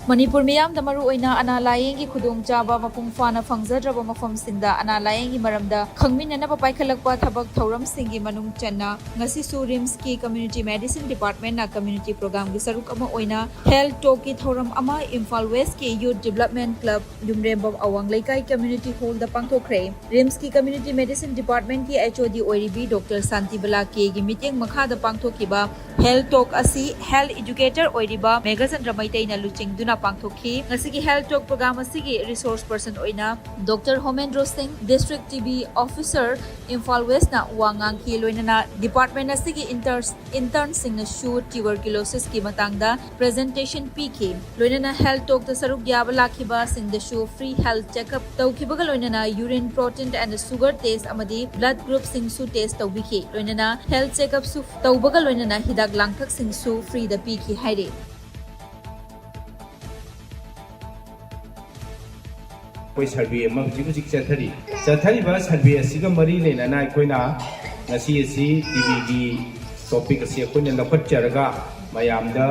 Manipur miyam da maru oina ana layengi khudong chaba mapung fana phangjadraba mafam singda ana layengi maramda khangminna ba paikhalakpa thabak thauram singi manung channa ngasi su rims ki community medicine department na community program gi saruk ama oina health talk ki thauram ama Imphal West ki youth development club dumrem bam awang laikai community hall da pangthokre rims ki community medicine department ki HOD oiribi Dr Santi Bala ki gi meeting makha da pangthokiba health talk asi health educator oiriba Megachandra Maitai na luching duna pangthokhi ngasigi health talk program asigi resource person oina Dr Homendro Singh district TB officer Imphal West na wangang ki loinana department asigi intern sing na shoot tuberculosis ki matangda presentation PK loinana health talk da saruk yaba lakhiba sing da show free health checkup tawkibaga loinana urine protein and sugar test amadi blood group sing su test tawbiki loinana health checkup su tawbaga loinana hidak langthak sing su free da PK haire कोई सर्वे अमा हुजिक चथरी बा सर्वे असिगा मरी लेना अखोइना ngasi asi tv gi topic asi अखोइना लखटचरगा मयामदा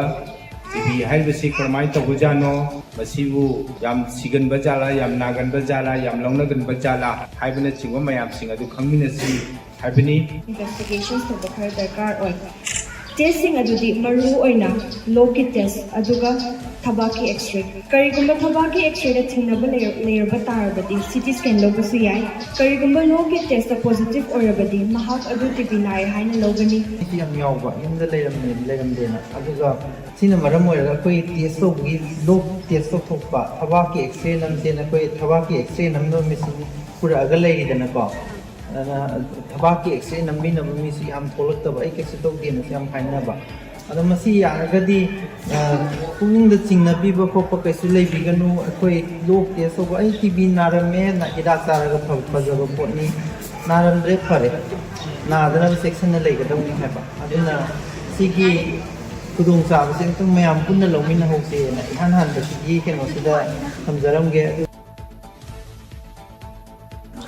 tv हाइबसी करमाय तबुजानो मसिबु याम सिगन बजाला याम नागन बजाला याम लौनगन बजाला हाइबना चिंगो मयाम सिंग अदु खंगमिनसी हाइबनी investigations to the दरकार ओय testing adudi maru oina loki test aduga thabaki x-ray karigumba thabaki x-ray da thinaba layer ba tarabadi CT scan lobasu yai karigumba loki test da positive orabadi mahak adu tibinai haina logani yam yawba yamda leiram dena aduga sina maram oira koi test gi log test thokpa thabaki x-ray nam dena koi thabaki x-ray nam no misi pura aga lei dena ko thabaki x-ray nambi nam mi si am tholak ta bai ke se to dena se am haina ba ada masi yaragadi puning da chingna bi ba ko pa kaisu lei biganu akoi log test so ai tb narame na ida saraga phajaba potni naram re phare na adana section na lei ga dong ni ha ba aduna sigi kudung sa ba sing tung mayam punna lomina hose na han da sigi ke no sida samjaram ge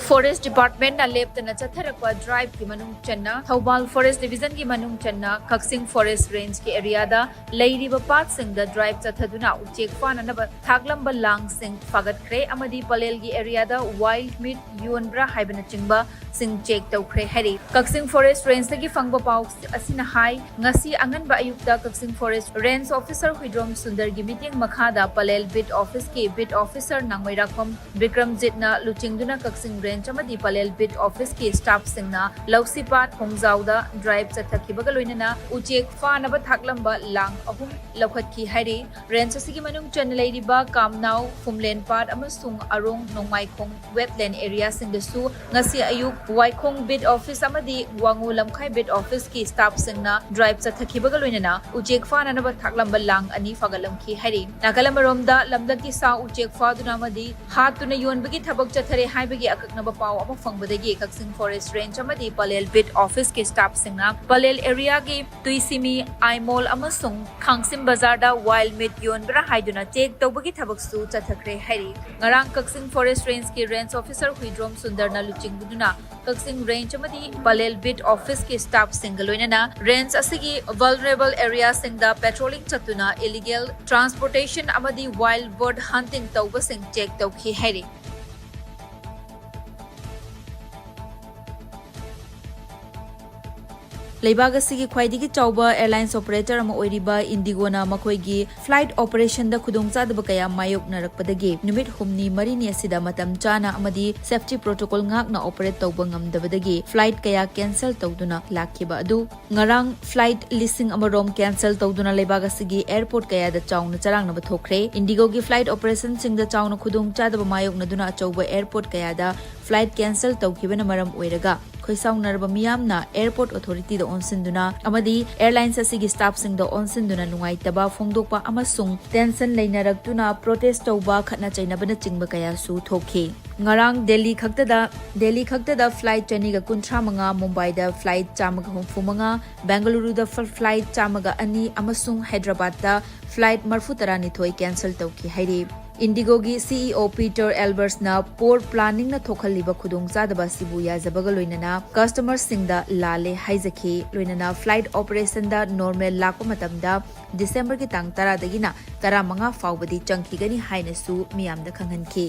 Forest Department na lep na chatharakwa drive ki manung channa Thoubal Forest Division ki manung channa Kaksing Forest Range ki area da leiriba pat sing da drive chathaduna uchek fana na thaglamba lang sing fagat kre amadi palel gi area da wild meat yuanbra haibana chingba sing check tawkhre hari Kaksing Forest Range da gi fangba pau asina hai ngasi angan ba ayukta Kaksing Forest Range Officer Huidrom Sundar gi meeting makha da palel bit office ki bit officer nangmairakom Bikramjit na luchingduna Kaksing chamadi palel bit office ki staff singna lausipat khongjauda drive chathakhibaga loinana uchek fanaba thaklamba lang ahum lokhat ki hari range asigi manung chanlei riba kamnau fumlen pat amasung arong nongmai khong wetland area singdasu ngasi ayuk waikhong bit office amadi wangu lamkhai bit office ki staff singna drive chathakhibaga loinana uchek fananaba thaklamba lang ani fagalam ki hari nagalamromda lamdaki sa uchek faduna amadi hatuna yonbagi thabak chathare haibagi akakna pau ama fangbadagi Kaksing Forest Range amadi palel bit office ke staff singna palel area ge tuisimi aimol amasung khangsim bazar da wild meat yonbra haiduna check tawbagi thabak su chathakre hari ngarang Kaksing Forest Range ke range officer Huidrom Sundar na luchingduna Kaksing Range amadi palel bit office ke staff singaloina range asigi vulnerable area singda patrolling chatuna illegal transportation amadi wild bird hunting tawba sing check tawkhi hari Leibaga sigi khwaidigi chauba airlines operator ama oiriba Indigo na makoigi flight operation da khudongcha da kaya mayok narakpadagi numit humni marini asida matam chana amadi safety protocol ngak na operate tawba ngamdabadagi flight kaya cancel tawduna lakhiba adu ngarang flight listing amarom cancel tawduna leibaga sigi airport kaya da chauna charang na bathokre Indigo gi flight operation sing da chauna khudongcha da mayok naduna chauba airport kaya da flight cancel tawkhibana maram oiraga khoisaunarba miyamna airport authority da onsinduna amadi airlines asigi staff sing da onsinduna nungaitaba phongdokpa amasung tension leinaraktuna protest tawba khatna chainabana chingba kaya su thokhi ngarang Delhi khakta da flight chani ga kunthra manga Mumbai da flight chamaga humfumanga Bengaluru da flight chamaga ani amasung Hyderabad da flight marfu tarani thoi cancel tawki hairi Indigogi CEO Peter Elbersna port planning na thokhalliba khudongchadaba sibu yajabaga loinana customers singda lale haizaki loinana flight operation da normal lakpa matamda December ki tang 10 dagina 15 faubadi changkigani hainasu miyamda khanghanki